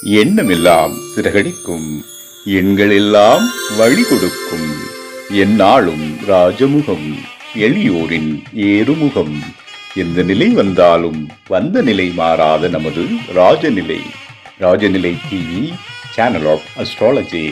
எண்ணமெல்லாம் சிறகடிக்கும், எண்களெல்லாம் வழி கொடுக்கும், எந்நாளும் ராஜமுகம், எளியோரின் ஏறுமுகம். எந்த நிலை வந்தாலும் வந்த நிலை மாறாத நமது Rajanilai. Rajanilai TV, channel of astrology.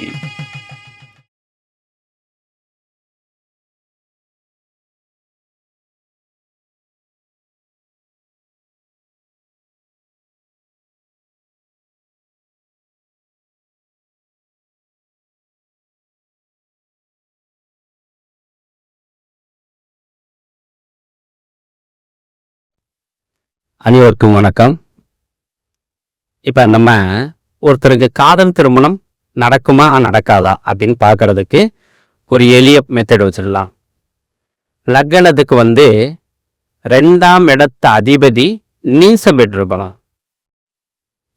அனைவருக்கும் வணக்கம். இப்போ நம்ம ஒருத்தருக்கு காதல் திருமணம் நடக்குமா நடக்காதா அப்படின்னு பார்க்கறதுக்கு ஒரு எளிய மெத்தட் வச்சிடலாம். லக்னத்துக்கு 2ஆம் இடத்து அதிபதி நீசம் பெற்றிருக்கணும்.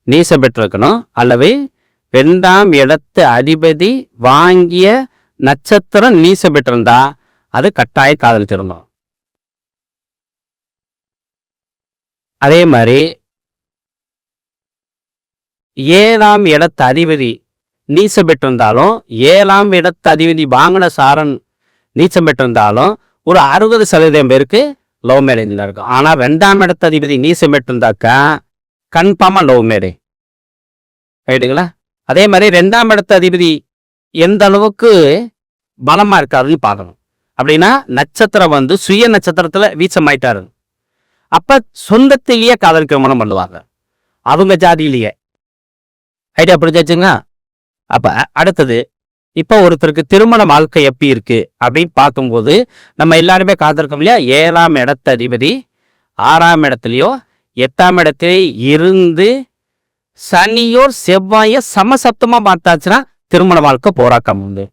நீசம் பெற்றிருக்கணும் அல்லது 2ஆம் இடத்து அதிபதி வாங்கிய நட்சத்திரம் நீசம் பெற்றிருந்தா அது கட்டாய காதல் திருமணம். அதே மாதிரி 7ஆம் இடத்து அதிபதி நீச்சம் பெற்றிருந்தாலும் 7ஆம் இடத்து அதிபதி வாங்கின சாரன் நீச்சம் பெற்றிருந்தாலும் ஒரு 60% பேருக்கு லவ் மேரேஜில் இருக்கும். ஆனால் 2ஆம் இடத்து அதிபதி நீச்சம் பெற்றிருந்தாக்கா கன்ஃபார்மாக லவ் மேரேஜ் ரைட்டுங்களா. அதே மாதிரி 2ஆம் இடத்து அதிபதி எந்த அளவுக்கு பலமாக இருக்காதுன்னு பார்க்கணும். அப்படின்னா நட்சத்திரம் சுய நட்சத்திரத்தில் வீச்சமாயிட்டாரு. அப்ப சொந்தத்திலேயே காதல் திருமணம் பண்ணுவாங்க, அவங்க ஜாதியிலேயே. ஐடியா புரிஞ்சாச்சுங்களா? அப்ப அடுத்தது, இப்ப ஒருத்தருக்கு திருமண வாழ்க்கை எப்படி இருக்கு அப்படின்னு பார்க்கும்போது நம்ம எல்லாருமே காத்திருக்கோம் இல்லையா? 7ஆம் இடத்து அதிபதி 6ஆம் இடத்துலயோ 8ஆம் இடத்திலே இருந்து சனியோ செவ்வாயோ சமசப்தமா பார்த்தாச்சுன்னா திருமண வாழ்க்கை போராட்டம் உண்டு.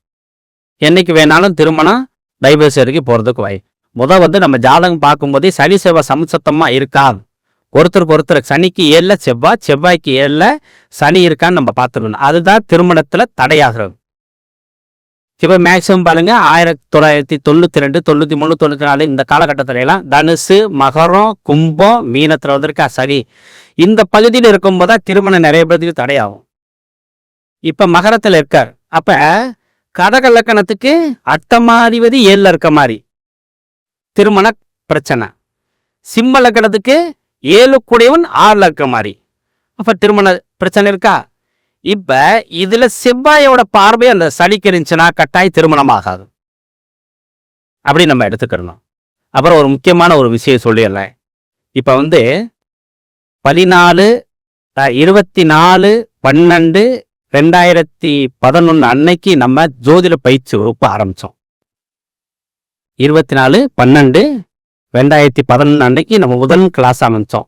என்னைக்கு வேணாலும் திருமணம் டைவர்ஸ் வரைக்கும் போறதுக்கு வாய். நம்ம ஜாதகம் பார்க்கும்போதே சனி செவ்வாய் சமசப்தமா இருக்கா, ஒருத்தருக்கு ஒருத்தர் சனிக்கு 7 செவ்வாய், செவ்வாய்க்கு 7 சனி இருக்கான்னு நம்ம பார்த்துக்கணும். அதுதான் திருமணத்துல தடையாகிறது. இப்போ மேக்சிமம் பாருங்க 1992, 93, 94 இந்த காலகட்டத்தில எல்லாம் தனுசு, மகரம், கும்பம், மீனத்துல வந்திருக்கா சனி. இந்த பகுதியில் இருக்கும்போது தான் திருமணம் நிறைய பேருக்கு தடையாகும். இப்ப மகரத்துல இருக்கார். அப்ப கடக லக்கணத்துக்கு அட்டமாதிபதி 7 இருக்க மாதிரி திருமண பிரச்சனை. சிம்ம லக்கணத்துக்கு 7 கூடையவன் 6 இருக்க மாதிரி அப்ப திருமண பிரச்சனை இருக்கா. இப்ப இதுல செவ்வாயோட பார்வை அந்த சனிக்கு இருந்துச்சுன்னா கட்டாய திருமணம் ஆகாது. அப்படி நம்ம எடுத்துக்கிறோம். அப்புறம் ஒரு முக்கியமான ஒரு விஷயம் சொல்லிடலாம். இப்ப 24/12/2011 அன்னைக்கு நம்ம ஜோதிட பயிற்சி வகுப்பு ஆரம்பிச்சோம். 24/12/2011 அன்னைக்கு நம்ம முதல் கிளாஸ் ஆரம்பிச்சோம்.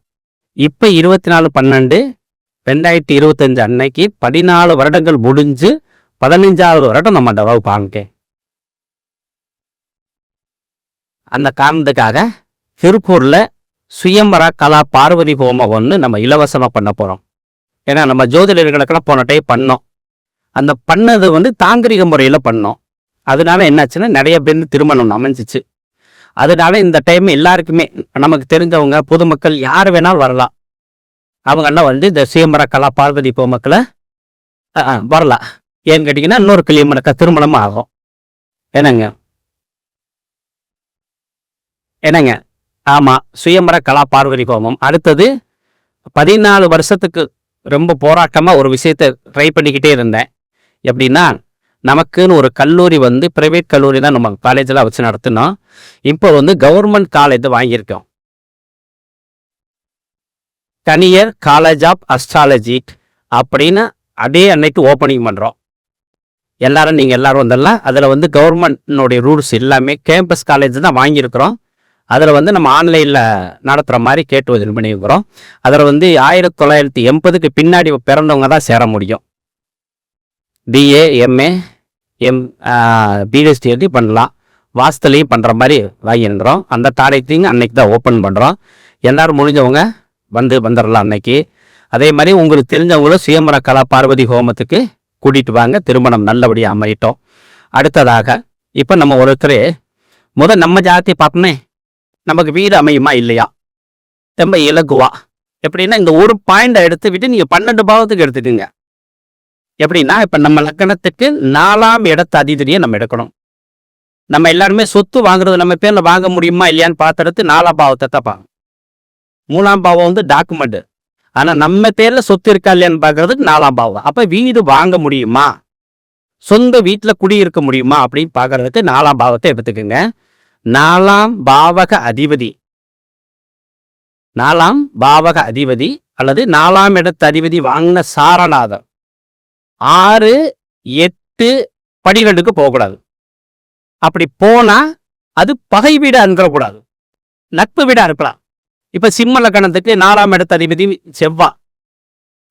இப்ப 24/12/2025 அன்னைக்கு 14 வருடங்கள் முடிஞ்சு 15ஆவது வருடம் நம்ம அந்த வகுப்பு ஆரம்பிக்க. அந்த காரணத்துக்காக திருப்பூர்ல சுயம்பர கலா பார்வதி ஹோமம் நம்ம இலவசமா பண்ண போறோம். ஏன்னா நம்ம ஜோதிடர்களுக்கெல்லாம் போன டைம் பண்ணோம். அந்த பண்ணது தாந்திரிக முறையில பண்ணோம். அதனால என்னாச்சுன்னா நிறைய பேர் திருமணம் அமைஞ்சிச்சு. அதனால இந்த டைம் எல்லாருக்குமே நமக்கு தெரிஞ்சவங்க பொதுமக்கள் யார் வேணாலும் வரலாம். அவங்க எல்லாம் இந்த சுயம்பர கலா பார்வதி ஹோமக்களை வரலாம். ஏன்னு கேட்டீங்கன்னா இன்னொரு கிளியம்மனுக்கு திருமணமும் ஆகும். என்னங்க ஆமா, சுயம்பர கலா பார்வதி ஹோமம். அடுத்தது 14 வருஷத்துக்கு ரொம்ப போராட்டமா ஒரு விஷயத்த ட்ரை பண்ணிக்கிட்டே இருந்தேன். எப்படின்னா நமக்குன்னு ஒரு கல்லூரி பிரைவேட் கல்லூரி தான் நம்ம காலேஜில் வச்சு நடத்தினோம். இப்போ கவர்மெண்ட் காலேஜ் வாங்கியிருக்கோம். கனியர் காலேஜ் ஆஃப் அஸ்ட்ராலஜி அப்படின்னு அதே அன்னைக்கு ஓப்பனிங் பண்ணுறோம். நீங்கள் எல்லாரும் வந்துடலாம். அதில் கவர்மெண்ட்னுடைய ரூல்ஸ் எல்லாமே கேம்பஸ் காலேஜ் தான் வாங்கியிருக்கிறோம். அதில் நம்ம ஆன்லைனில் நடத்துகிற மாதிரி கேட்டு இது பண்ணியிருக்கிறோம். அதில் 1980க்கு பின்னாடி பிறந்தவங்க தான் சேர முடியும். பிஏ, எம்ஏ, பிஹெச்டி எழுதி பண்ணலாம். வாஸ்துலையும் பண்ணுற மாதிரி வாங்கிடுறோம். அந்த காலேஜையும் அன்னைக்கு தான் ஓப்பன் பண்ணுறோம். எல்லாரும் முடிஞ்சவங்க வந்துடலாம் அன்னைக்கு. அதே மாதிரி உங்களுக்கு தெரிஞ்சவங்களும் சுயம்பர கலா பார்வதி ஹோமத்துக்கு கூட்டிகிட்டு வாங்க. திருமணம் நல்லபடியாக அமையிட்டோம். அடுத்ததாக இப்போ நம்ம ஒருத்தர் நம்ம ஜாதகத்தை பார்ப்போமே, நமக்கு வீடு அமையுமா இல்லையா, ரொம்ப இலகுவா எப்படின்னா இந்த ஒரு பாயிண்டை எடுத்து விட்டு நீங்கள் 12 பாவத்துக்கு எடுத்துட்டுங்க. எப்படின்னா இப்ப நம்ம லக்கணத்துக்கு 4ஆம் இடத்து அதிபதியை நம்ம எடுக்கணும். நம்ம எல்லாருமே சொத்து வாங்குறது நம்ம பேர்ல வாங்க முடியுமா இல்லையான்னு பார்த்துறது 4ஆம் பாவத்தை தான் பார்க்கணும். 3ஆம் பாவம் வந்து டாக்குமெண்ட். ஆனா நம்ம பேர்ல சொத்து இருக்கா இல்லையான்னு பார்க்கறதுக்கு 4ஆம் பாவம். அப்ப வீடு வாங்க முடியுமா, சொந்த வீட்டுல குடியிருக்க முடியுமா அப்படின்னு பார்க்கறதுக்கு 4ஆம் பாவத்தை எடுத்துக்கோங்க. 4ஆம் பாவக அதிபதி, 4ஆம் பாவக அதிபதி அல்லது 4ஆம் இடத்து அதிபதி வாங்கின சாரநாதன் 6, 8, 12க்கு போகக்கூடாது. அப்படி போனா அது பகை வீடு அனுப்பக்கூடாது, நட்பு வீடா இருக்கலாம். இப்ப சிம்ம லக்கணத்துக்கு 4ஆம் இடத்து அதிபதி செவ்வாய்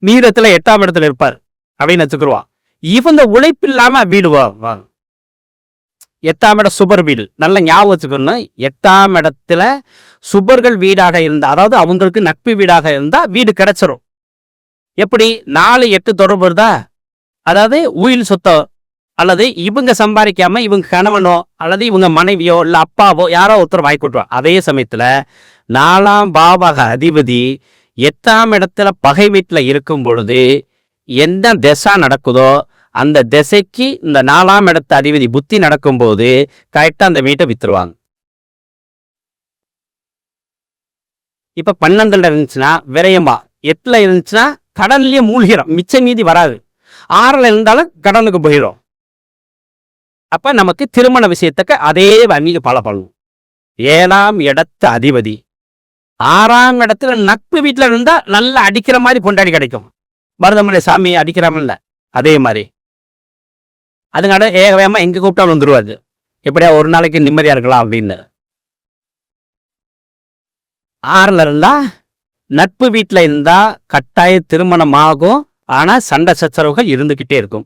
மீனத்துல 8ஆம் இடத்துல இருப்பார் அப்படின்னு வச்சுக்குருவான். இவங்க உழைப்பு இல்லாம வீடு 8ஆம் இடம் சுபர் வீடு. நல்ல ஞாபகம் வச்சுக்கணும். 8ஆம் இடத்துல சுபர்கள் வீடாக இருந்தா, அதாவது அவங்களுக்கு நட்பு வீடாக இருந்தா வீடு கிடைச்சிரும். எப்படி 4, 8 தொடர்பு இருந்தா, அதாவது உயில் சொத்தோ அல்லது இவங்க சம்பாதிக்காம இவங்க கணவனோ அல்லது இவங்க மனைவியோ இல்ல அப்பாவோ யாரோ ஒருத்தர் வாங்கி கொடுத்துருவாங்க. அதே சமயத்துல 4ஆம் பாவக அதிபதி 8ஆம் இடத்துல பகை வீட்டுல இருக்கும் பொழுது எந்த திசை நடக்குதோ அந்த திசைக்கு இந்த 4ஆம் இடத்து அதிபதி புத்தி நடக்கும்போது கரெக்டா அந்த வீட்டை வித்துருவாங்க. இப்ப 12ல இருந்துச்சுன்னா விரயமா, 8ல இருந்துச்சுன்னா கடன்லயே மூழ்கிறோம், மிச்ச மீதி வராது. 6ல இருந்தாலும் கடனுக்கு போயிடும். அப்ப நமக்கு திருமண விஷயத்துக்கு அதே வங்கிக்கு பல பண்ணணும். 7ஆம் இடத்து அதிபதி 6ஆம் இடத்துல நட்பு வீட்டுல இருந்தா நல்லா அடிக்கிற மாதிரி பொண்டாடி கிடைக்கும். மருதமலை சாமி அடிக்கிறாமல்ல, அதே மாதிரி அதுங்காட வேகமா எங்க கூப்பிட்டாலும் வந்துருவாது. எப்படியா ஒரு நாளைக்கு நிம்மதியா இருக்கலாம் அப்படின்னு. 6ல இருந்தா நட்பு வீட்டுல இருந்தா கட்டாய திருமணம் ஆகும். ஆனா சண்டை சச்சரவுகள் இருந்துகிட்டே இருக்கும்.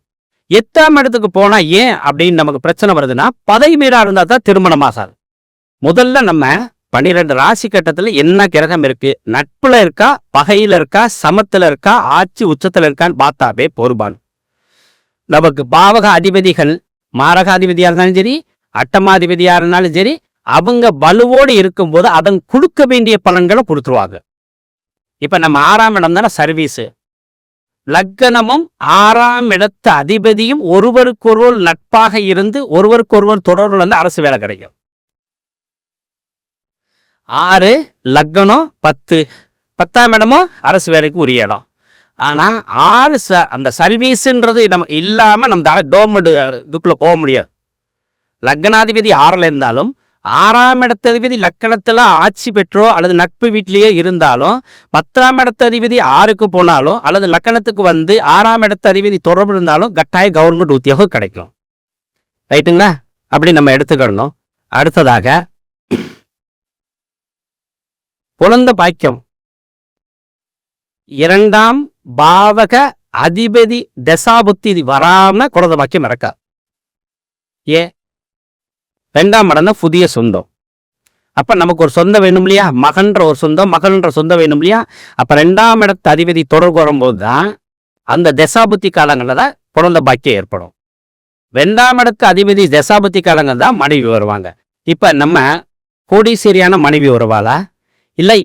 8ஆம் இடத்துக்கு போனா ஏன் அப்படின்னு நமக்கு பிரச்சனை வருதுன்னா, பதவி மீறா இருந்தா தான் திருமணம் ஆகாது. முதல்ல நம்ம 12 ராசி கட்டத்துல என்ன கிரகம் இருக்கு, நட்புல இருக்கா, பகையில இருக்கா, சமத்துல இருக்கா, ஆட்சி உச்சத்துல இருக்கான்னு பார்த்தாவே போர்பான். நமக்கு பாவக அதிபதிகள் மாரகாதிபதியா இருந்தாலும் சரி, அட்டமாதிபதியா இருந்தாலும் சரி, அவங்க வலுவோடு இருக்கும்போது அதன் கொடுக்க வேண்டிய பலன்களை கொடுத்துருவாங்க. இப்ப நம்ம 6ஆம் இடம் தானே சர்வீஸ். லக்கணமும் 6ஆம் இடத்து அதிபதியும் ஒருவருக்கொருவர் நட்பாக இருந்து ஒருவருக்கொருவர் தொடர்புல இருந்து அரசு வேலை கிடைக்கும். 6 லக்கணம் 10, 10ஆம் இடமும் அரசு வேலைக்கு உரிய இடம். ஆனா 6 அந்த சர்வீஸ்ன்றது நம்ம இல்லாம நம்ம கவர்மெண்ட் இதுக்குள்ள போக முடியாது. லக்னாதிபதி 6ல இருந்தாலும் 6ஆம் இடத்து அதிபதி லக்கணத்துல ஆட்சி பெற்றோ அல்லது நட்பு வீட்டிலேயே இருந்தாலும் 10ஆம் இடத்து அதிபதி 6க்கு போனாலும் அல்லது லக்கணத்துக்கு வந்து 6ஆம் இடத்து அதிபதி தொடர்பு இருந்தாலும் கட்டாய கவர்மெண்ட் உத்தியோகம் கிடைக்கும். ரைட்டுங்களா? அப்படி நம்ம எடுத்துக்கணும். அடுத்ததாக குழந்தை பாக்கியம். 2ஆம் பாவக அதிபதி தசாபுத்தி வராம குழந்தை பாக்கியம் நடக்கா. ஏன்? 2ஆம் இடம் தான் புதிய சொந்தம். அப்ப நமக்கு ஒரு சொந்தம் வேணும் இல்லையா, மகன்ற ஒரு சொந்தம், மகன்ற சொந்தம் வேணும் இல்லையா. அப்ப 2ஆம் இடத்து அதிபதி தொடர்பு வரும்போது தான் அந்த தசாபுத்தி காலங்களில் தான் குழந்தை பாக்கியம் ஏற்படும். 2ஆம் இடத்து அதிபதி தசாபுத்தி காலங்கள் தான் மனைவி வருவாங்க. இப்ப நம்ம கோடீஸ்வரியான மனைவி வருவாளா, இல்லை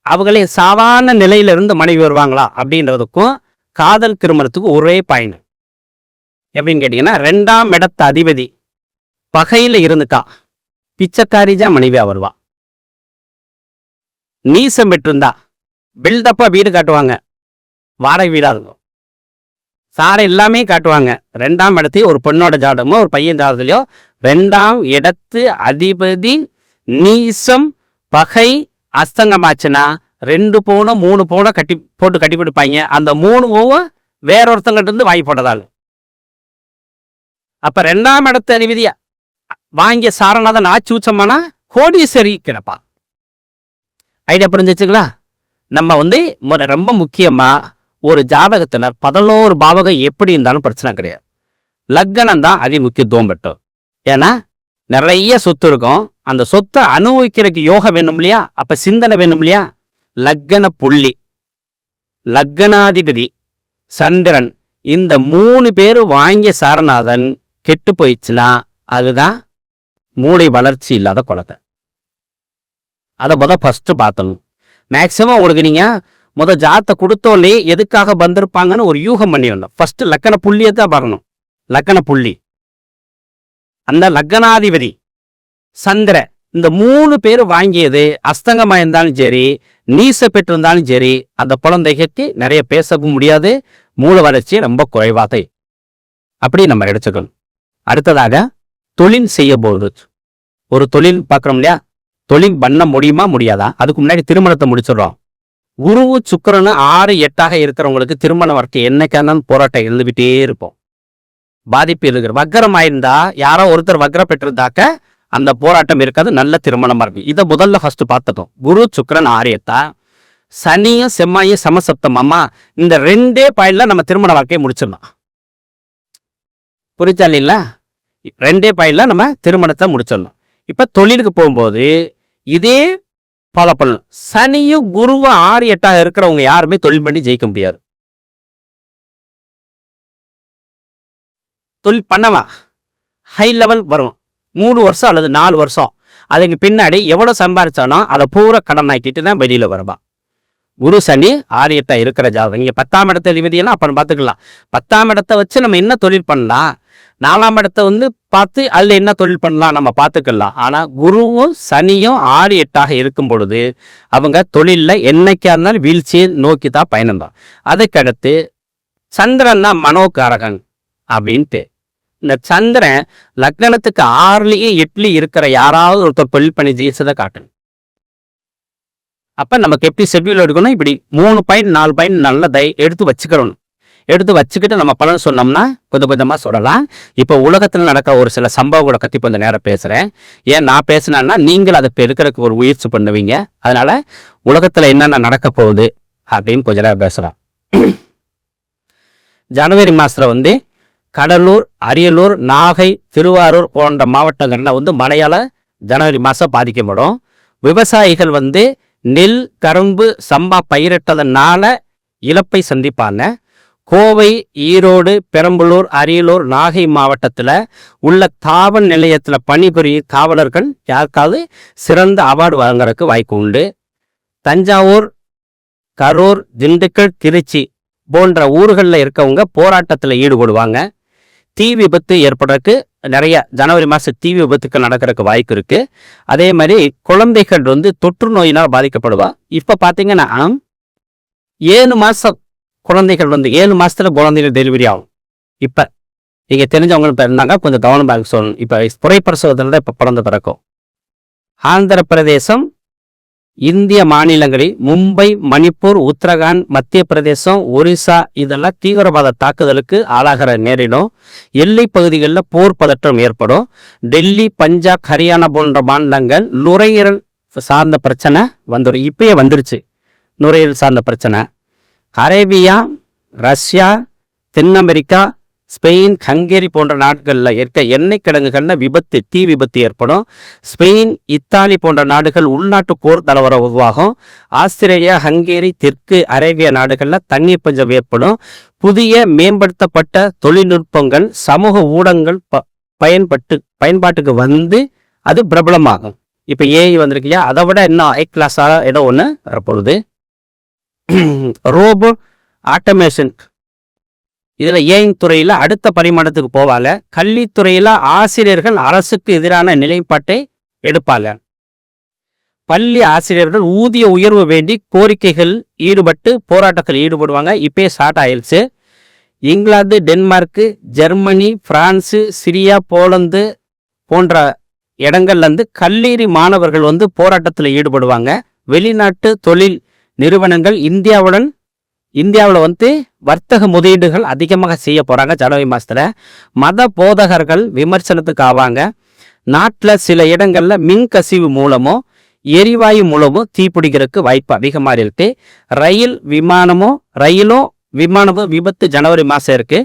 அவங்களே சாதாரண நிலையிலிருந்து மனைவி வருவாங்களா அப்படின்றதுக்கும் காதல் திருமணத்துக்கு ஒரே பாயிண்ட். எப்படின்னு கேட்டீங்கன்னா, 2ஆம் இடத்து அதிபதி பகையில இருந்துட்டா பிச்சைக்காரிஜா மனைவியா வருவா. நீசம் பெற்றிருந்தா பில்டப்பா வீடு காட்டுவாங்க, வாடகை வீடா இருக்கும், சாரை எல்லாமே காட்டுவாங்க. 2ஆம் இடத்தையும் ஒரு பொண்ணோட ஜாதகமோ ஒரு பையன் ஜாதகத்திலையோ 2ஆம் இடத்து அதிபதி நீசம் பகை அஸ்தங்கமாச்சுன்னா 2 பவுனோ 3 பவுனோ போட்டு கட்டி பிடிப்பாங்க. அந்த 3 பவுன் வேற ஒருத்தங்கிட்ட இருந்து வாங்கி போட்டதால். அப்ப 2ஆம் இடத்து அதிபதியா வாங்கிய சாரநாதன் ஆட்சி உச்சமானா கோடீஸ்வரி கிடப்பா. ஐடியா புரிஞ்சிச்சுங்களா? நம்ம வந்து ரொம்ப முக்கியமா ஒரு ஜாதகத்துல 11 பாவகம் எப்படி இருந்தாலும் பிரச்சனை கிடையாது. லக்னம் தான் அதி முக்கியத்துவம் பெற்றோம். ஏன்னா நிறைய சொத்து இருக்கும், அந்த சொத்தை அனுபவிக்கிறதுக்கு யோகம் வேணும் இல்லையா, அப்ப சிந்தனை வேணும் இல்லையா. லக்ன புள்ளி, லக்னாதிபதி சந்திரன், இந்த 3 பேரும் வாங்கிய சாரநாதன் கெட்டு போயிடுச்சுன்னா அதுதான் மூளை வளர்ச்சி இல்லாத குழந்தை. அதை ஃபர்ஸ்ட் பார்த்தணும். மேக்சிமம் உங்களுக்கு நீங்க ஜாதத்தை கொடுத்தோன்னே எதுக்காக வந்திருப்பாங்கன்னு ஒரு யூகம் பண்ணிடணும். ஃபர்ஸ்ட் லக்கண புள்ளியை தான் பார்க்கணும். லக்கண புள்ளி, அந்த லக்கணாதிபதி சந்திர, இந்த 3 பேர் வாங்கியது அஸ்தங்கமா இருந்தாலும் சரி, நீச பெற்றிருந்தாலும் சரி, அந்த குழந்தைக்கு நிறைய பேசவும் முடியாது, மூல வளர்ச்சி ரொம்ப குறைவாக அப்படி நம்ம எடுத்துக்கணும். அடுத்ததாக தொழில் செய்ய போகுது. ஒரு தொழில் பார்க்குறோம் இல்லையா, தொழில் பண்ண முடியுமா முடியாதா? அதுக்கு முன்னாடி திருமணத்தை முடிச்சிடறோம். குருவு சுக்கிரனு 6, 8 இருக்கிறவங்களுக்கு திருமணம் வரைக்கும் என்னைக்கான போராட்டம் எழுந்துகிட்டே இருப்போம். பாதிப்பு இருக்கிற வக்கரம் ஆயிருந்தா, யாரோ ஒருத்தர் வக்கரம் பெற்றிருந்தாக்க அந்த போராட்டம் இருக்காது, நல்ல திருமணமா இருக்கு. இதை முதல்ல ஃபர்ஸ்ட் பார்த்துட்டோம். குரு சுக்கிரன் 6, 8, சனியும் செம்மாயும் சமசப்தம். அம்மா இந்த 2 பாயிண்ட்ல நம்ம திருமண வாழ்க்கையை முடிச்சிடலாம். புரிச்சா இல்லைங்களா? 2 பாயிண்ட்ல நம்ம திருமணத்தை முடிச்சிடலாம். இப்ப தொழிலுக்கு போகும்போது இதே ஃபாலோ பண்ணணும். சனியும் குருவும் 6, 8 இருக்கிறவங்க யாருமே தொழில் பண்ணி ஜெயிக்க முடியாது. தொழில் பண்ணலாம், ஹை லெவல் வரும், 3 வருஷம் அல்லது 4 வருஷம். அதுக்கு பின்னாடி எவ்வளவு சம்பாதிச்சாலும் அதை பூரா கடன் ஆக்கிட்டு தான் வெளியில வருவான். குரு சனி 6, 8 இருக்கிற ஜாதகம். நீங்க 10ஆம் இடத்த அதிபதியெல்லாம் அப்புறம் பார்த்துக்கலாம். 10ஆம் இடத்தை வச்சு நம்ம என்ன தொழில் பண்ணலாம், 4ஆம் இடத்தை பார்த்து அதுல என்ன தொழில் பண்ணலாம் நம்ம பார்த்துக்கலாம். ஆனா குருவும் சனியும் 6, 8 இருக்கும் பொழுது அவங்க தொழில்ல என்னைக்கா இருந்தாலும் வீழ்ச்சியை நோக்கி தான் பயணம் தான். அதுக்கடுத்து சந்திரன் தான் மனோகாரகன் அப்படின்ட்டு. இந்த சந்திரன் லக்னத்துக்கு 6லயும் 8லயும் இருக்கிற யாராவது ஒருத்தர் தொழில் பண்ணி ஜெயிச்சதை காட்டணும். அப்ப நமக்கு எப்படி ஷெட்யூல் எடுக்கணும், இப்படி 3 பாயிண்ட் 4 பாயிண்ட் நல்ல எடுத்து வச்சுக்கணும். எடுத்து வச்சுக்கிட்டு நம்ம பலன் சொன்னோம்னா கொஞ்சம் கொஞ்சமா சொல்லலாம். இப்போ உலகத்தில் நடக்கிற ஒரு சில சம்பவங்களை பற்றி கொஞ்சம் நேரம் பேசுறேன். ஏன் நான் பேசினேன்னா நீங்கள் அதை பெருக்கிறதுக்கு ஒரு முயற்சி பண்ணுவீங்க. அதனால உலகத்துல என்னென்ன நடக்க போகுது அப்படின்னு கொஞ்ச நேரம் பேசுறேன். ஜனவரி மாசத்துல கடலூர், அரியலூர், நாகை, திருவாரூர் போன்ற மாவட்டங்கள்ல மழையால ஜனவரி மாசம் பாதிக்கப்படும். விவசாயிகள் நெல், கரும்பு, சம்பா பயிரிட்டதனால இழப்பை சந்திப்பாங்க. கோவை, ஈரோடு, பெரம்பலூர், அரியலூர், நாகை மாவட்டத்தில் உள்ள காவல் நிலையத்தில் பணிபுரியும் காவலர்கள் யாருக்காவது சிறந்த அவார்டு வழங்குறதுக்கு வாய்ப்பு உண்டு. தஞ்சாவூர், கரூர், திண்டுக்கல், திருச்சி போன்ற ஊர்களில் இருக்கவங்க போராட்டத்தில் ஈடுபடுவாங்க. தீ விபத்து ஏற்படுறதுக்கு நிறைய ஜனவரி மாதம் தீ விபத்துக்கள் நடக்கிறதுக்கு வாய்ப்பு இருக்கு. அதே மாதிரி குழந்தைகள் தொற்று நோயினால் பாதிக்கப்படுவா. இப்போ பார்த்தீங்கன்னா 7 மாதம் குழந்தைகள் 7 மாசத்துல குழந்தைகள் டெலிவரி ஆகும். இப்ப நீங்க தெரிஞ்சவங்க இருந்தாங்க, கொஞ்சம் கவனமாக சொல்லணும். இப்ப புறைப்பிரசவத்துல தான் இப்ப பிறந்த பிறக்கும். ஆந்திர பிரதேசம், இந்திய மாநிலங்களில் மும்பை, மணிப்பூர், உத்தரகாண்ட், மத்திய பிரதேசம், ஒரிசா இதெல்லாம் தீவிரவாத தாக்குதலுக்கு ஆளாகிற நேரிடும். எல்லை பகுதிகளில் போர் பதற்றம் ஏற்படும். டெல்லி, பஞ்சாப், ஹரியானா போன்ற மாநிலங்கள் நுரையீரல் சார்ந்த பிரச்சனை வந்துடும். இப்பயே வந்துருச்சு நுரையீரல் சார்ந்த பிரச்சனை. அரேபியா, ரஷ்யா, தென் அமெரிக்கா, ஸ்பெயின், ஹங்கேரி போன்ற நாடுகளில் இருக்க எண்ணெய் கிடங்குகளில் தீ விபத்து ஏற்படும். ஸ்பெயின், இத்தாலி போன்ற நாடுகள் உள்நாட்டு போர் தளவர உருவாகும். ஆஸ்திரேலியா, ஹங்கேரி, தெற்கு அரேபியா நாடுகளில் தண்ணீர் பஞ்சம் ஏற்படும். புதிய மேம்படுத்தப்பட்ட தொழில்நுட்பங்கள், சமூக ஊடகங்கள் பயன்பாட்டுக்கு அது பிரபலமாகும். இப்போ ஏஐ வந்திருக்கியா, அதை விட இன்னும் ஹை கிளாஸாக ஏதோ ஒன்று வரப்போகுது. ரோபோ ஆட்டோமேஷன், இதுல ஏஐ துறையில அடுத்த பரிமாணத்துக்கு போவாங்க. கல்வித்துறையில ஆசிரியர்கள் அரசுக்கு எதிரான நிலைப்பாட்டை எடுப்பாங்க. பள்ளி ஆசிரியர்கள் ஊதிய உயர்வு வேண்டி கோரிக்கைகள் ஈடுபட்டு போராட்டத்தில் ஈடுபடுவாங்க. இப்பயே ஸ்டார்ட் ஆயிடுச்சு. England, Denmark, Germany, France, Syria, Poland போன்ற இடங்கள்ல கல்லூரி மாணவர்கள் போராட்டத்தில் ஈடுபடுவாங்க. வெளிநாட்டு தொழில் நிறுவனங்கள் இந்தியாவில் வர்த்தக முதலீடுகள் அதிகமாக செய்ய போறாங்க ஜனவரி மாசத்துல. மத போதகர்கள் விமர்சனத்துக்கு ஆவாங்க. நாட்டில் சில இடங்கள்ல மின் கசிவு மூலமோ எரிவாயு மூலமோ தீப்பிடிக்கிறதுக்கு வாய்ப்பு அதிகமாக இருக்கு. ரயிலும் விமானமும் விபத்து ஜனவரி மாசம் இருக்கு.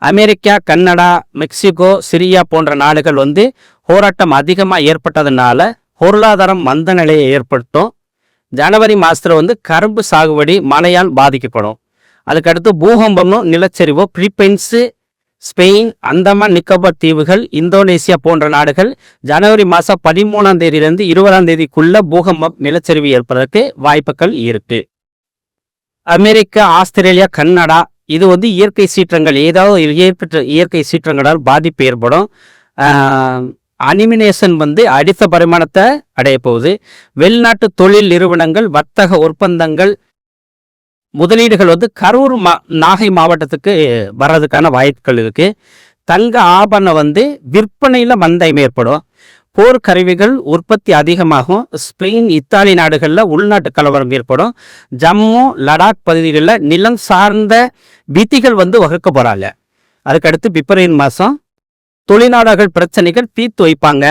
அமெரிக்கா, கனடா, மெக்சிகோ, சிரியா போன்ற நாடுகள் போராட்டம் அதிகமாக ஏற்பட்டதுனால பொருளாதாரம் மந்த நிலையை ஏற்படுத்தும். ஜனவரி மாசத்துல கரும்பு சாகுபடி மழையால் பாதிக்கப்படும். அதுக்கடுத்து பூகம்பமும் நிலச்சரிவோ பிலிப்பைன்ஸு, ஸ்பெயின், அந்தமான் நிக்கோபார் தீவுகள், இந்தோனேசியா போன்ற நாடுகள் ஜனவரி மாதம் 13ஆம் தேதியிலிருந்து 20ஆம் தேதிக்குள்ள பூகம்பம் நிலச்சரிவு ஏற்பதற்கு வாய்ப்புகள் இருக்கு. அமெரிக்கா, ஆஸ்திரேலியா, கனடா இது வந்து இயற்கை சீற்றங்கள் ஏதாவது ஏற்பட்ட இயற்கை சீற்றங்களால் பாதிப்பு ஏற்படும். அனிமினேஷன் வந்து அடுத்த பரிமாணத்தை அடைய போகுது. வெளிநாட்டு தொழில் நிறுவனங்கள், வர்த்தக ஒப்பந்தங்கள், முதலீடுகள் வந்து கரூர் நாகை மாவட்டத்துக்கு வர்றதுக்கான வாய்ப்புகள் இருக்கு. தங்க ஆபரணம் வந்து விற்பனையில் மந்தம் ஏற்படும். போர்க்கருவிகள் உற்பத்தி அதிகமாகும். ஸ்பெயின், இத்தாலி நாடுகளில் உள்நாட்டு கலவரம் ஏற்படும். ஜம்மு, லடாக் பகுதிகளில் நிலம் சார்ந்த விதிகள் வந்து வகுக்க போகிறாங்க. அதுக்கடுத்து பிப்ரவரி மாதம் தொழிலாளர்கள் பிரச்சனைகள் தீர்த்து வைப்பாங்க.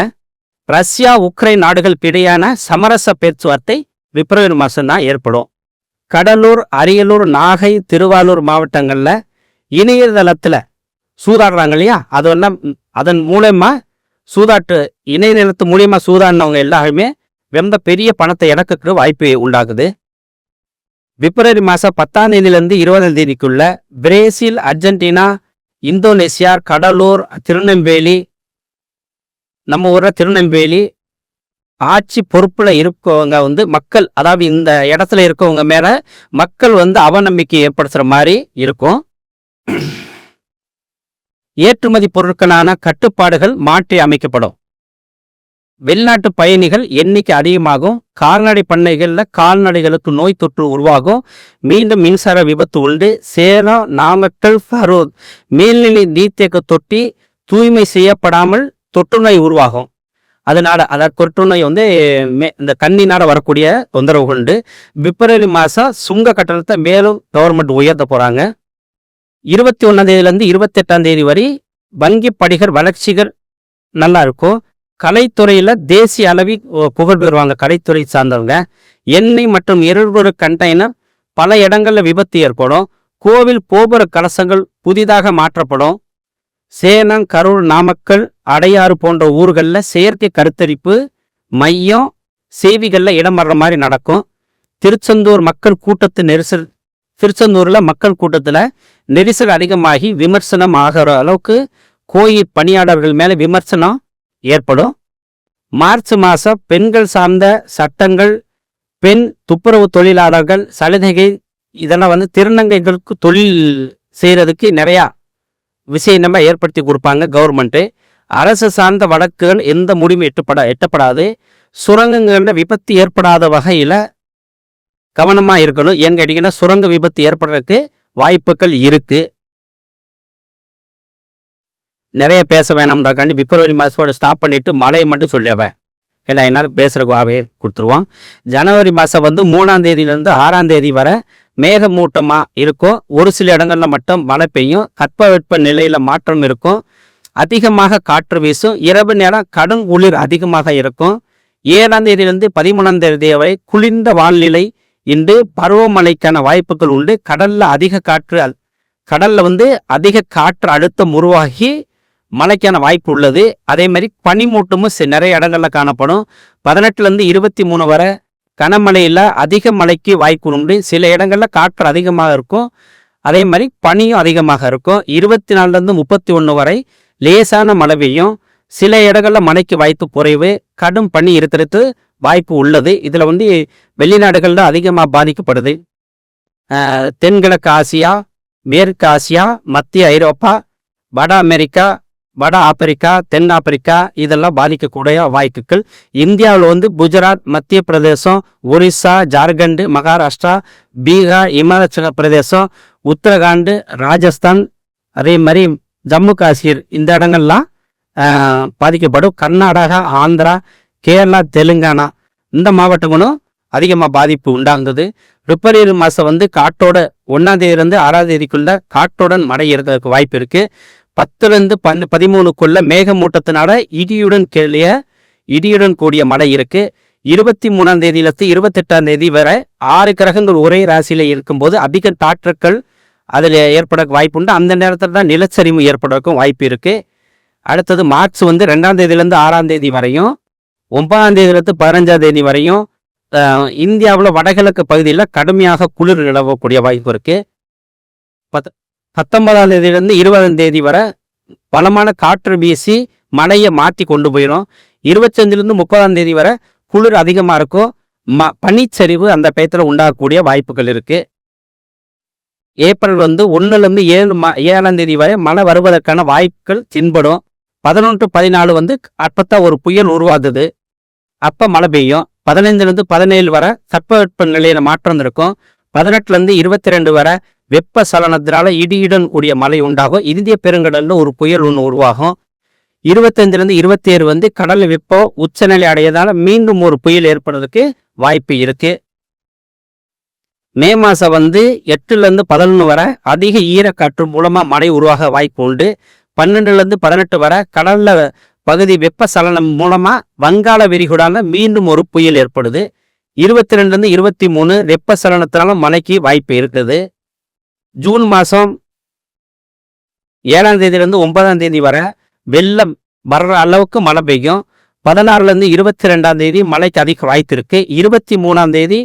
ரஷ்யா, உக்ரைன் நாடுகளுக்கு இடையான சமரச பேச்சுவார்த்தை பிப்ரவரி மாதம் தான் ஏற்படும். கடலூர், அரியலூர், நாகை, திருவாரூர் மாவட்டங்களில் இணையதளத்தில் சூதாடுறாங்க இல்லையா, அதெல்லாம் அதன் மூலமா சூதாட்டு இணையதளத்து மூலியமா சூதாடினவங்க எல்லாருமே ரொம்ப பெரிய பணத்தை இழக்க வாய்ப்பு உண்டாகுது. பிப்ரவரி மாதம் 10ஆம் தேதியிலேருந்து 20ஆம் தேதிக்குள்ள Brazil, Argentina, Indonesia, Cuddalore, Tirunelveli, நம்ம ஊரில் திருநெல்வேலி ஆட்சி பொறுப்புல இருக்கவங்க வந்து மக்கள், அதாவது இந்த இடத்துல இருக்கவங்க மேல மக்கள் வந்து அவநம்பிக்கை ஏற்படுத்துற மாதிரி இருக்கும். ஏற்றுமதி பொருட்களான கட்டுப்பாடுகள் மாற்றி அமைக்கப்படும். வெளிநாட்டு பயணிகள் எண்ணிக்கை அதிகமாகும். கால்நடை பண்ணைகளில் கால்நடைகளுக்கு நோய் தொற்று உருவாகும். மீண்டும் மின்சார விபத்து உண்டு. சேலம், நாமக்கல், கரூர் மேல்நிலை நீர்த்தேக்க தொட்டி தூய்மை செய்யப்படாமல் தொற்றுநோய் உருவாகும். அதனால அதாவது தொற்றுநோய் வந்து இந்த கண்ணினால வரக்கூடிய தொந்தரவு உண்டு. பிப்ரவரி மாதம் சுங்க கட்டணத்தை மேலும் கவர்மெண்ட் உயர்த்த போறாங்க. 21ஆம் தேதியிலேருந்து 28ஆம் தேதி வரை வங்கி படிகர் வளர்ச்சிகள் நல்லா இருக்கும். கலைத்துறையில் தேசிய அளவில் புகழ் பெறுவாங்க கலைத்துறை சார்ந்தவங்க. எண்ணெய் மற்றும் எரிபொருள் கண்டெய்னர் பல இடங்களில் விபத்து ஏற்படும். கோவில் கோபுர கலசங்கள் புதிதாக மாற்றப்படும். சேலம், கரூர், நாமக்கல், அடையாறு போன்ற ஊர்களில் செயற்கை கருத்தரிப்பு மையம் சேவிகளில் இடம் வர்ற மாதிரி நடக்கும். திருச்செந்தூர் மக்கள் கூட்டத்து நெரிசல் திருச்செந்தூரில் மக்கள் கூட்டத்தில் நெரிசல் அதிகமாகி விமர்சனம் ஆகிற அளவுக்கு கோயில் பணியாளர்கள் மேலே விமர்சனம் ஏற்படும். மார்ச் மாதம் பெண்கள் சார்ந்த சட்டங்கள், பெண் துப்புரவு தொழிலாளர்கள் சலுகைகள், இதெல்லாம் வந்து திருநங்கைகளுக்கு தொழில் செய்கிறதுக்கு நிறையா விஷயம் நம்ம ஏற்படுத்தி கொடுப்பாங்க கவர்மெண்ட்டு. அரசு சார்ந்த வழக்குகள் எந்த முடிவும் எட்டப்படாது. சுரங்கங்களில் விபத்து ஏற்படாத வகையில் கவனமாக இருக்கணும். ஏன்னு கேட்டிங்கன்னா சுரங்க விபத்து ஏற்படுறதுக்கு வாய்ப்புகள் இருக்கு. நிறைய பேச வேணாம்ன்றாக்காண்டி பிப்ரவரி மாதத்தோட ஸ்டாப் பண்ணிட்டு மழையை மட்டும் சொல்லிடுவேன். ஏன்னா என்னால் பேசுகிறவாவே கொடுத்துருவோம். ஜனவரி மாதம் வந்து 3ஆம் தேதியிலேருந்து 6ஆம் தேதி வரை மேகமூட்டமாக இருக்கும். ஒரு சில இடங்களில் மட்டும் மழை பெய்யும். தட்பவெட்ப நிலையில் மாற்றம் இருக்கும். அதிகமாக காற்று வீசும். இரவு நேரம் கடும் குளிர் அதிகமாக இருக்கும். 7ஆம் தேதியிலிருந்து 13ஆம் தேதி வரை குளிர்ந்த வானிலை இன்று பருவமழைக்கான வாய்ப்புகள் உண்டு. கடல்ல வந்து அதிக காற்று அழுத்தம் உருவாகி மழைக்கான வாய்ப்பு உள்ளது. அதே மாதிரி பனிமூட்டமும் நிறைய இடங்கள்ல காணப்படும். 18லேருந்து 23 வரை கனமழையில் அதிக மழைக்கு வாய்ப்பு உண்டு. சில இடங்கள்ல காற்று அதிகமாக இருக்கும். அதே மாதிரி பனியும் அதிகமாக இருக்கும். 24லேருந்து 31 வரை லேசான மழை பெய்யும். சில இடங்களில் மழைக்கு வாய்ப்பு குறைவு. கடும் பனி இருக்கிறது வாய்ப்பு உள்ளது. இதில் வந்து வெளிநாடுகளில் அதிகமாக பாதிக்கப்படுது. தென்கிழக்கு ஆசியா, மேற்கு ஆசியா, மத்திய ஐரோப்பா, வட அமெரிக்கா, வட ஆப்பிரிக்கா, தென் ஆப்பிரிக்கா இதெல்லாம் பாதிக்கக்கூடிய வாய்ப்புகள். இந்தியாவில் வந்து குஜராத், மத்திய பிரதேசம், ஒரிசா, ஜார்க்கண்ட், மகாராஷ்டிரா, பீகார், இமாச்சல பிரதேசம், உத்தரகாண்ட், ராஜஸ்தான், அதே மாதிரி ஜம்மு காஷ்மீர் இந்த இடங்கள்லாம் பாதிக்கப்படும். கர்நாடகா, ஆந்திரா, கேரளா, தெலுங்கானா இந்த மாவட்டங்களும் அதிகமாக பாதிப்பு உண்டாகுது. பிப்ரவரி மாதம் வந்து காற்றோட 1ஆம் தேதியிலேருந்து 6ஆம் தேதிக்குள்ள காற்றுடன் மழை இருக்கிறதுக்கு வாய்ப்பு இருக்கு. 10லேருந்து 13க்குள்ள மேகமூட்டத்தினால இடியுடன் கூடிய மழை இருக்கு. 23ஆம் தேதியிலிருந்து 28ஆம் தேதி வரை 6 கிரகங்கள் ஒரே ராசியில இருக்கும்போது அதிக காற்றுக்கள் அதில் ஏற்பட வாய்ப்பு உண்டு. அந்த நேரத்தில் தான் நிலச்சரிவு ஏற்படுறதுக்கும் வாய்ப்பு இருக்கு. அடுத்தது மார்ச் வந்து 2ஆம் தேதியிலேருந்து 6ஆம் தேதி வரையும், 9ஆம் தேதியிலிருந்து 15ஆம் தேதி வரையும் இந்தியாவில் வடகிழக்கு பகுதியில் கடுமையாக குளிர் நிலவக்கூடிய வாய்ப்பு இருக்கு. 19ஆம் தேதியிலிருந்து 20ஆம் தேதி வரை பலமான காற்று வீசி மழையை மாற்றி கொண்டு போயிடும். 25லேருந்து 30ஆம் தேதி வரை குளிர் அதிகமாக இருக்கும். பனிச்சரிவு அந்த பயத்தில் உண்டாகக்கூடிய வாய்ப்புகள் இருக்கு. ஏப்ரல் 1லேருந்து 7ஆம் தேதி வரை மழை வருவதற்கான வாய்ப்புகள் தென்படும். 11, 14 அப்பத்தான் ஒரு புயல் உருவாகுது, அப்ப மழை பெய்யும். 15லேருந்து 17 வரை தட்பவெப்ப நிலையில மாற்றம் இருக்கும். 18லேருந்து 22 வரை வெப்ப சலனத்தினால இடியுடன் கூடிய மழை உண்டாகும். இந்திய பெருங்கடல்ல ஒரு புயல் ஒன்று உருவாகும். 25லேருந்து 27 கடல் வெப்பம் உச்சநிலை அடையதால மீண்டும் ஒரு புயல் ஏற்படுறதுக்கு வாய்ப்பு இருக்கு. மே மாசம் 8லேருந்து 11 வரை அதிக ஈரக்காற்று மூலமா மழை உருவாக வாய்ப்பு உண்டு. 12லேருந்து 18 வரை கடல்ல பகுதி வெப்ப சலனம் மூலமா வங்காள விரிகுடால மீண்டும் ஒரு புயல் ஏற்படுது. 22லேருந்து 23 வெப்ப சலனத்தினால மழைக்கு வாய்ப்பு இருக்குது. ஜூன் மாசம் 7ஆம் தேதியிலிருந்து 9ஆம் தேதி வரை வெள்ளம் வர்ற அளவுக்கு மழை பெய்யும். 16லேருந்து 22ஆம் தேதி மழைக்கு அதிக வாய்ப்பு இருக்கு. 23ஆம் தேதி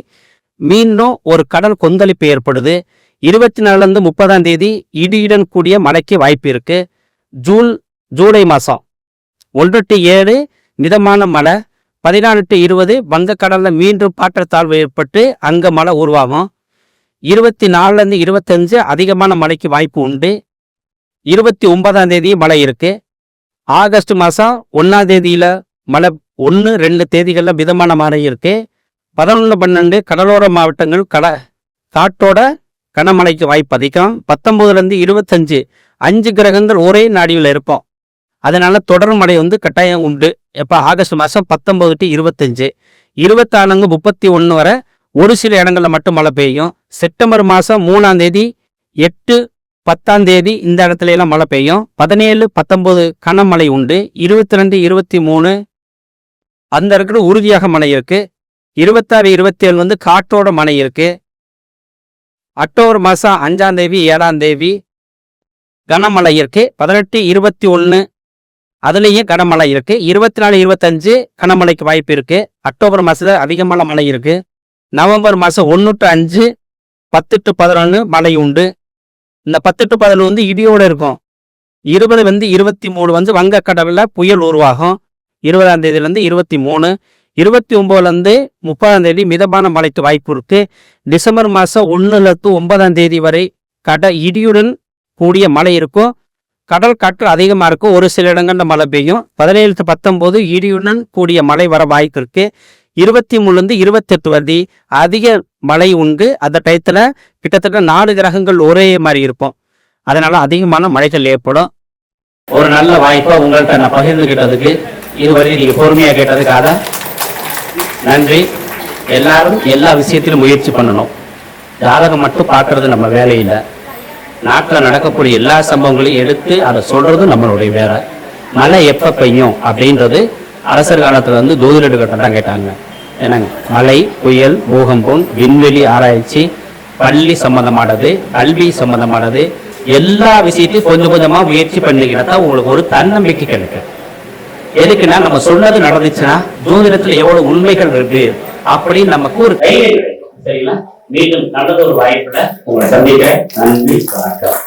மீண்டும் ஒரு கடல் கொந்தளிப்பு ஏற்படுது. 24லேருந்து 30ஆம் தேதி இடியுடன் கூடிய மழைக்கு வாய்ப்பு இருக்கு. ஜூலை மாசம் 1 to 7 மிதமான மழை. 14 to 20 வங்கக்கடல்ல மீண்டும் காற்றத்தாழ்வு ஏற்பட்டு அங்க மழை உருவாகும். 24லேருந்து 25 அதிகமான மழைக்கு வாய்ப்பு உண்டு. 29ஆம் தேதி மழை இருக்கு. ஆகஸ்ட் மாசம் 1ஆம் தேதியில மழை 1, 2 தேதிகள்ல மிதமான மழை இருக்கு. 11, 12 கடலோர மாவட்டங்கள் காற்றோட கனமழைக்கு வாய்ப்பு அதிகம். 19லேருந்து 25 5 கிரகங்கள் ஒரே நாடியில் இருக்கும், அதனால தொடர் மழை கட்டாயம் உண்டு. எப்ப ஆகஸ்ட் மாசம் 19 to 25. 26, 31 வரை ஒரு சில இடங்கள்ல மட்டும் மழை பெய்யும். செப்டம்பர் மாசம் 3ஆம் தேதி 8, 10ஆம் தேதி இந்த இடத்துல எல்லாம் மழை பெய்யும். 17, 19 கனமழை உண்டு. 22, 23 அந்த இருக்கிற உறுதியாக மழை இருக்கு. 26, 27 காற்றோட மழை இருக்கு. அக்டோபர் மாசம் 5ஆம் தேதி 7ஆம் தேதி கனமழை இருக்கு. 18, 21 அதுலேயும் கனமழை இருக்கு. 24, 25 கனமழைக்கு வாய்ப்பு இருக்கு. அக்டோபர் மாசத்துல அதிகமான மழை இருக்கு. நவம்பர் மாசம் 1 to 5 10 to 11 மழை உண்டு. இந்த 10 to 11 இடியோட இருக்கும். 20, 23 வங்கக்கடல்ல புயல் உருவாகும். 20ஆம் தேதியிலேருந்து 23. 29லேருந்து 30ஆம் தேதி மிதமான மழைக்கு வாய்ப்பு இருக்கு. டிசம்பர் மாசம் 1லேருந்து 9ஆம் தேதி வரை இடியுடன் கூடிய மழை இருக்கும். கடல் காற்று அதிகமா இருக்கும், ஒரு சில இடங்கள்ல மழை பெய்யும். 17 to 19 இடியுடன் கூடிய மழை வர வாய்ப்பு இருக்கு. 23லேருந்து 28 வரை அதிக மழை உண்டு. அந்த டயத்துல கிட்டத்தட்ட 4 கிரகங்கள் ஒரே மாதிரி இருக்கும், அதனால அதிகமான மழைகள் ஏற்படும். ஒரு நல்ல வாய்ப்பை உங்கள்கிட்ட நான் பகிர்ந்துகிட்டதுக்கு, இதுவரை நீங்க பொறுமையா கேட்டதுக்காக நன்றி. எல்லாரும் எல்லா விஷயத்திலும் முயற்சி பண்ணணும். ஜாதகம் மட்டும் பார்க்கறது நம்ம வேலையில்லை. நாட்டில் நடக்கக்கூடிய எல்லா சம்பவங்களையும் எடுத்து அதை சொல்றது நம்மளுடைய வேலை. மழை எப்போ பெய்யும் அப்படின்றது அரசர் காலத்துல ஜோதிடர்கிட்ட தான் கேட்டாங்க. என்னங்க, மழை, புயல், பூகம்பம், விண்வெளி ஆராய்ச்சி, பள்ளி சம்பந்தமானது, கல்வி சம்பந்தமானது, எல்லா விஷயத்தையும் கொஞ்சம் கொஞ்சமா முயற்சி பண்ணிக்கிட்டா உங்களுக்கு ஒரு தன்னம்பிக்கை கிடைக்கும். எதுக்குன்னா நம்ம சொன்னது நடந்துச்சுன்னா ஜோதிடத்துல எவ்வளவு உண்மைகள் இருக்கு அப்படின்னு நமக்கு ஒரு கையை. சரிங்களா? மீண்டும் நல்லது ஒரு வாய்ப்புல உங்களை சந்திக்க. நன்றி, வணக்கம்.